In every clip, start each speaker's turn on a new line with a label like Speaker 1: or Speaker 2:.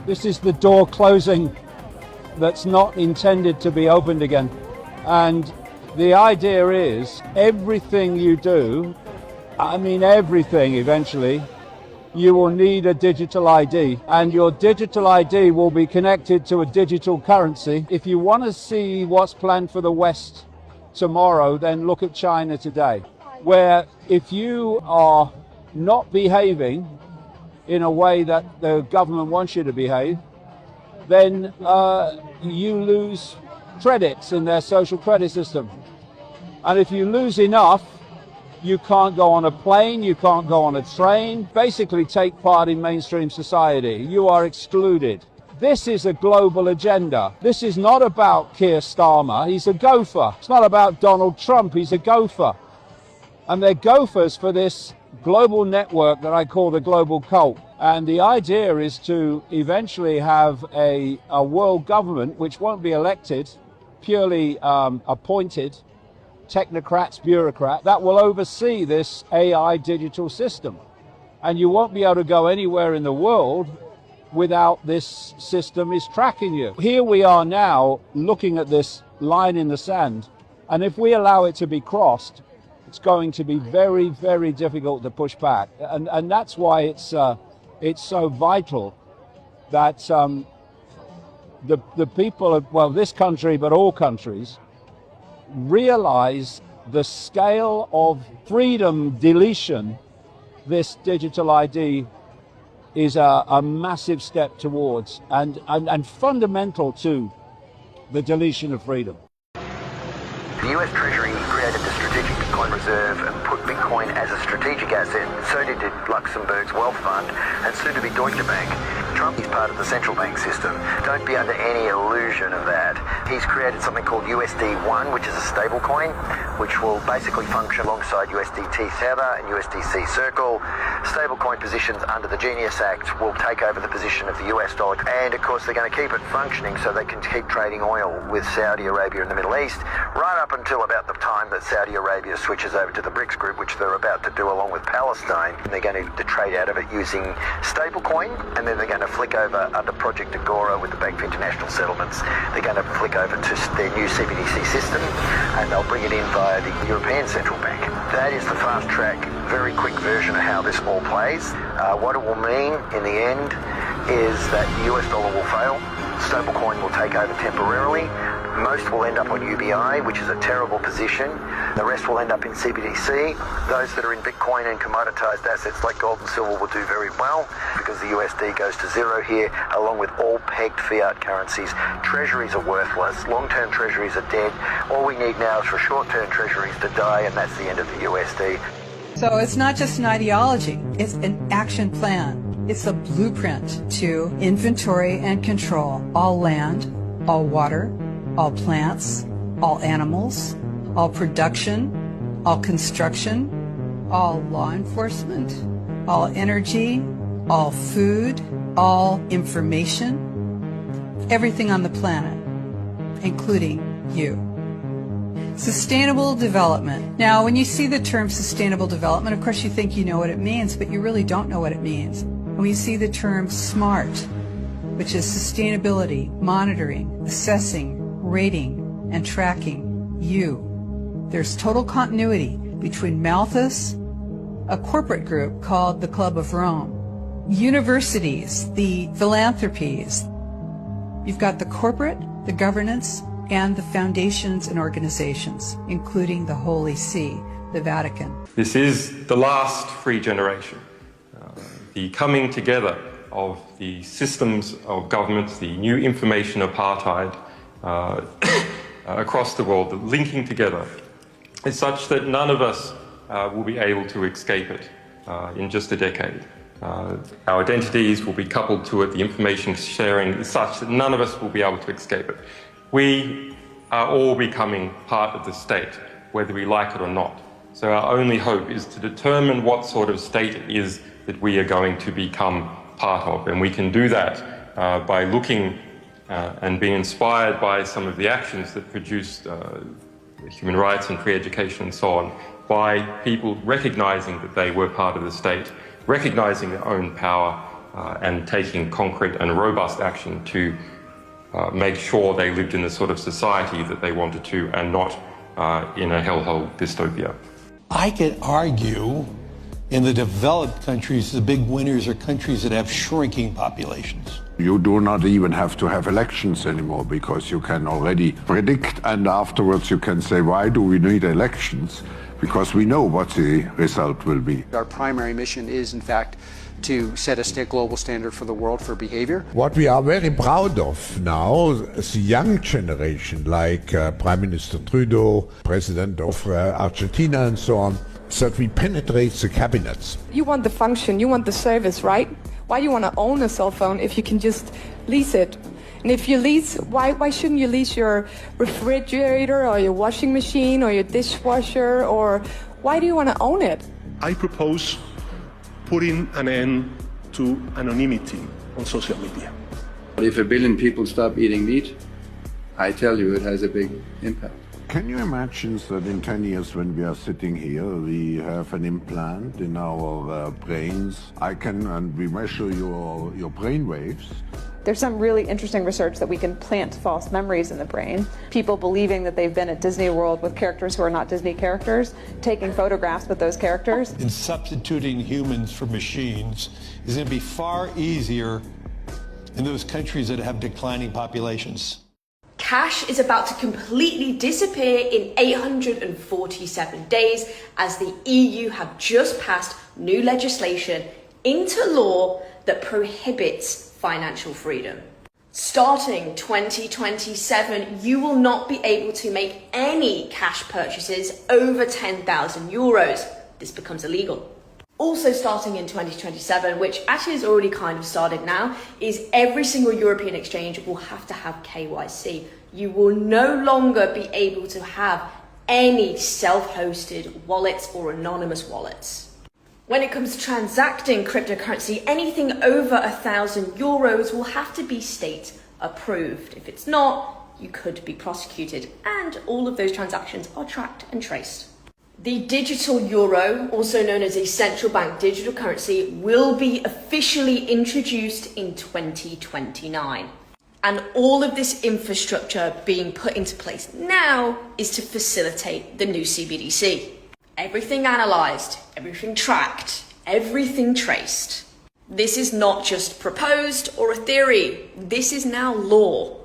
Speaker 1: This is the door closing that's not intended to be opened again. And the idea is everything you do, I mean everything eventually, you will need a digital ID, and your digital ID will be connected to a digital currency. If you want to see what's planned for the West tomorrow, then look at China today, where if you are not behaving in a way that the government wants you to behave, then you lose credits in their social credit system. And if you lose enough, you can't go on a plane, you can't go on a train, basically take part in mainstream society. You are excluded. This is a global agenda. This is not about Keir Starmer, he's a gopher. It's not about Donald Trump, he's a gopher. And they're gophers for this global network that I call the global cult. And the idea is to eventually have a world government which won't be elected, purely appointed, technocrats, bureaucrats, that will oversee this AI digital system. And you won't be able to go anywhere in the world without this system is tracking you. Here we are now looking at this line in the sand, and if we allow it to be crossed, it's going to be very, very difficult to push back. And that's why it's so vital that the people of, well, this country, but all countries, realize the scale of freedom deletion this digital ID is a massive step towards and fundamental to the deletion of freedom.
Speaker 2: The US Treasury created the Strategic Bitcoin Reserve and put Bitcoin as a strategic asset. So did Luxembourg's Wealth Fund and soon to be Deutsche Bank. Trump is part of the central bank system. Don't be under any illusion of that. He's created something called USD1, which is a stable coin, which will basically function alongside USDT Tether and USDC Circle. Stablecoin positions under the Genius Act will take over the position of the US dollar. And of course, they're going to keep it functioning so they can keep trading oil with Saudi Arabia in the Middle East, right up until about the time that Saudi Arabia switches over to the BRICS group, which they're about to do along with Palestine. And they're going to trade out of it using stablecoin, and then they're going to flick over under Project Agora with the Bank for International Settlements. They're going to flick over to their new CBDC system, and they'll bring it in via the European Central Bank. That is the fast track, very quick version of how this all plays. What it will mean in the end is that the US dollar will fail, stablecoin will take over temporarily, most will end up on UBI, which is a terrible position. The rest will end up in CBDC. Those that are in Bitcoin and commoditized assets like gold and silver will do very well because the USD goes to zero here, along with all pegged fiat currencies. Treasuries are worthless. Long-term treasuries are dead. All we need now is for short-term treasuries to die, and that's the end of the USD.
Speaker 3: So it's not just an ideology, it's an action plan. It's a blueprint to inventory and control all land, all water, all plants, all animals, all production, all construction, all law enforcement, all energy, all food, all information, everything on the planet, including you. Sustainable development. Now, when you see the term sustainable development, of course you think you know what it means, but you really don't know what it means. And when you see the term SMART, which is sustainability, monitoring, assessing, rating, and tracking you, there's total continuity between Malthus, a corporate group called the Club of Rome, universities, the philanthropies. You've got the corporate, the governance, and the foundations and organizations, including the Holy See, the Vatican.
Speaker 4: This is the last free generation, the coming together of the systems of governments, the new information apartheid across the world, the linking together is such that none of us will be able to escape it in just a decade. Our identities will be coupled to it, the information sharing is such that none of us will be able to escape it. We are all becoming part of the state, whether we like it or not. So our only hope is to determine what sort of state it is that we are going to become part of. And we can do that by looking and being inspired by some of the actions that produced human rights and free education and so on, by people recognizing that they were part of the state, recognizing their own power, and taking concrete and robust action to make sure they lived in the sort of society that they wanted to and not in a hellhole dystopia.
Speaker 5: I could argue in the developed countries, the big winners are countries that have shrinking populations.
Speaker 6: You do not even have to have elections anymore because you can already predict, and afterwards you can say, why do we need elections? Because we know what the result will be.
Speaker 7: Our primary mission is, in fact, to set a global standard for the world for behavior.
Speaker 8: What we are very proud of now is the young generation, like Prime Minister Trudeau, President of Argentina and so on, so that we penetrate the cabinets.
Speaker 9: You want the function, you want the service, right? Why do you want to own a cell phone if you can just lease it? And if you lease, why shouldn't you lease your refrigerator or your washing machine or your dishwasher, or why do you want to own it?
Speaker 10: I propose putting an end to anonymity on social media.
Speaker 11: If 1 billion people stop eating meat, I tell you it has a big impact.
Speaker 6: Can you imagine that in 10 years when we are sitting here, we have an implant in our brains? And we measure your brain waves.
Speaker 12: There's some really interesting research that we can plant false memories in the brain. People believing that they've been at Disney World with characters who are not Disney characters, taking photographs with those characters.
Speaker 5: And substituting humans for machines is going to be far easier in those countries that have declining populations.
Speaker 13: Cash is about to completely disappear in 847 days as the EU have just passed new legislation into law that prohibits financial freedom. Starting 2027, you will not be able to make any cash purchases over 10,000 euros. This becomes illegal. Also starting in 2027, which actually has already kind of started now, is every single European exchange will have to have KYC. You will no longer be able to have any self-hosted wallets or anonymous wallets. When it comes to transacting cryptocurrency, anything over 1,000 euros will have to be state approved. If it's not, you could be prosecuted, and all of those transactions are tracked and traced. The digital euro, also known as a central bank digital currency, will be officially introduced in 2029. And all of this infrastructure being put into place now is to facilitate the new CBDC. Everything analysed, everything tracked, everything traced. This is not just proposed or a theory, this is now law.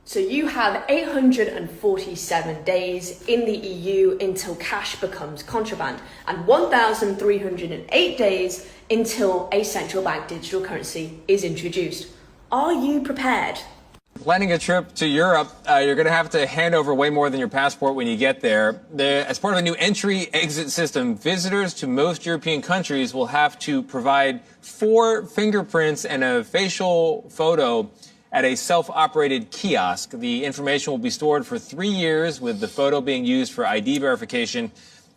Speaker 13: So you have 847 days in the EU until cash becomes contraband, and 1,308 days until a central bank digital currency is introduced. Are you prepared?
Speaker 14: Planning a trip to Europe, you're going to have to hand over way more than your passport when you get there. As part of a new entry-exit system, visitors to most European countries will have to provide 4 fingerprints and a facial photo at a self-operated kiosk. The information will be stored for 3 years, with the photo being used for ID verification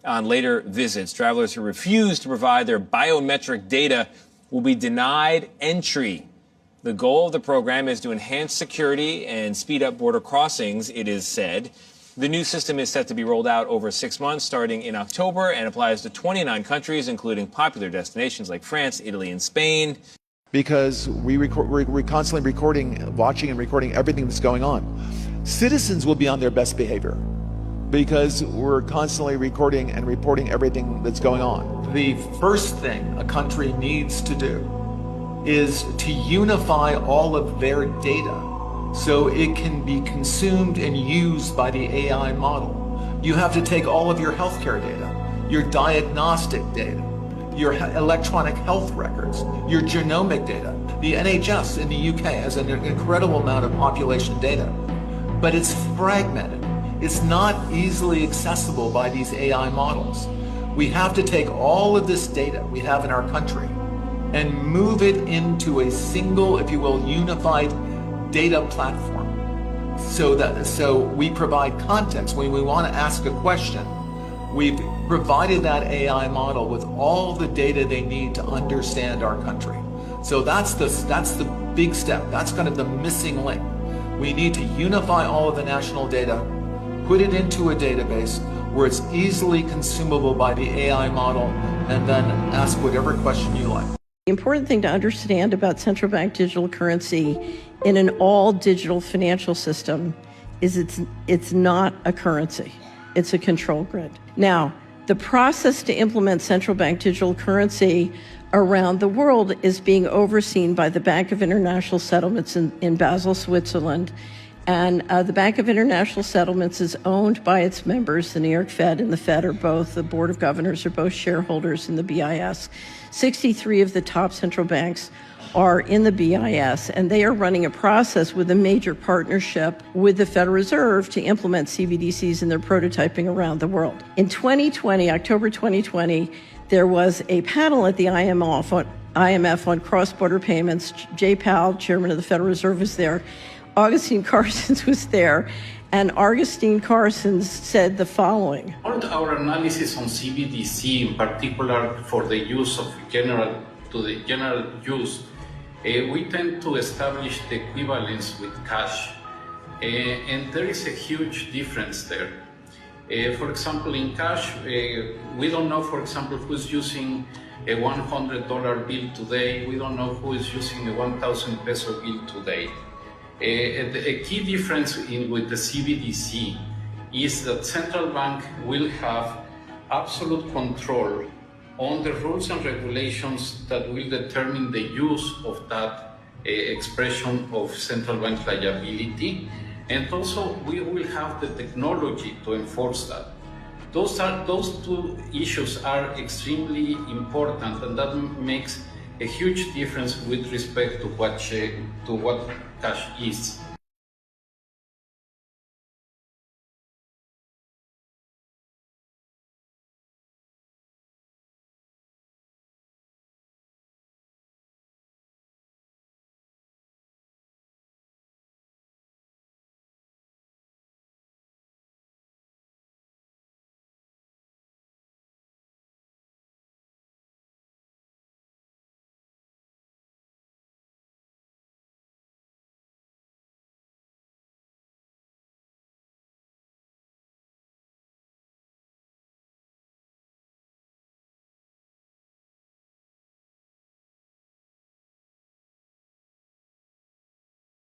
Speaker 14: on later visits. Travelers who refuse to provide their biometric data will be denied entry. The goal of the program is to enhance security and speed up border crossings, it is said. The new system is set to be rolled out over 6 months, starting in October, and applies to 29 countries, including popular destinations like France, Italy, and Spain.
Speaker 15: Because we're constantly watching and recording everything that's going on. Citizens will be on their best behavior because we're constantly recording and reporting everything that's going on.
Speaker 16: The first thing a country needs to do is to unify all of their data so it can be consumed and used by the AI model. You have to take all of your healthcare data, your diagnostic data, your electronic health records, your genomic data. The NHS in the UK has an incredible amount of population data, but it's fragmented. It's not easily accessible by these AI models. We have to take all of this data we have in our country and move it into a single, if you will, unified data platform. So we provide context. When we want to ask a question, we've provided that AI model with all the data they need to understand our country. So that's the big step. That's kind of the missing link. We need to unify all of the national data, put it into a database where it's easily consumable by the AI model, and then ask whatever question you like.
Speaker 17: The important thing to understand about central bank digital currency in an all digital financial system is it's not a currency. It's a control grid. Now, the process to implement central bank digital currency around the world is being overseen by the Bank of International Settlements in Basel, Switzerland. And the Bank of International Settlements is owned by its members. The New York Fed and the Fed are both, the Board of Governors are both shareholders in the BIS. 63 of the top central banks are in the BIS, and they are running a process with a major partnership with the Federal Reserve to implement CBDCs in their prototyping around the world. In 2020, October 2020, there was a panel at the IMF on cross-border payments. Jay Powell, chairman of the Federal Reserve, was there. Augustine Carstens was there, and Augustine Carstens said the following.
Speaker 18: Our analysis on CBDC, in particular for the use of general use, we tend to establish the equivalence with cash, and there is a huge difference there. For example, in cash, we don't know, for example, who's using a $100 bill today. We don't know who is using a 1,000 peso bill today. A key difference with the CBDC is that central bank will have absolute control on the rules and regulations that will determine the use of that expression of central bank liability, and also we will have the technology to enforce that. Those two issues are extremely important, and that makes a huge difference with respect to what cash is.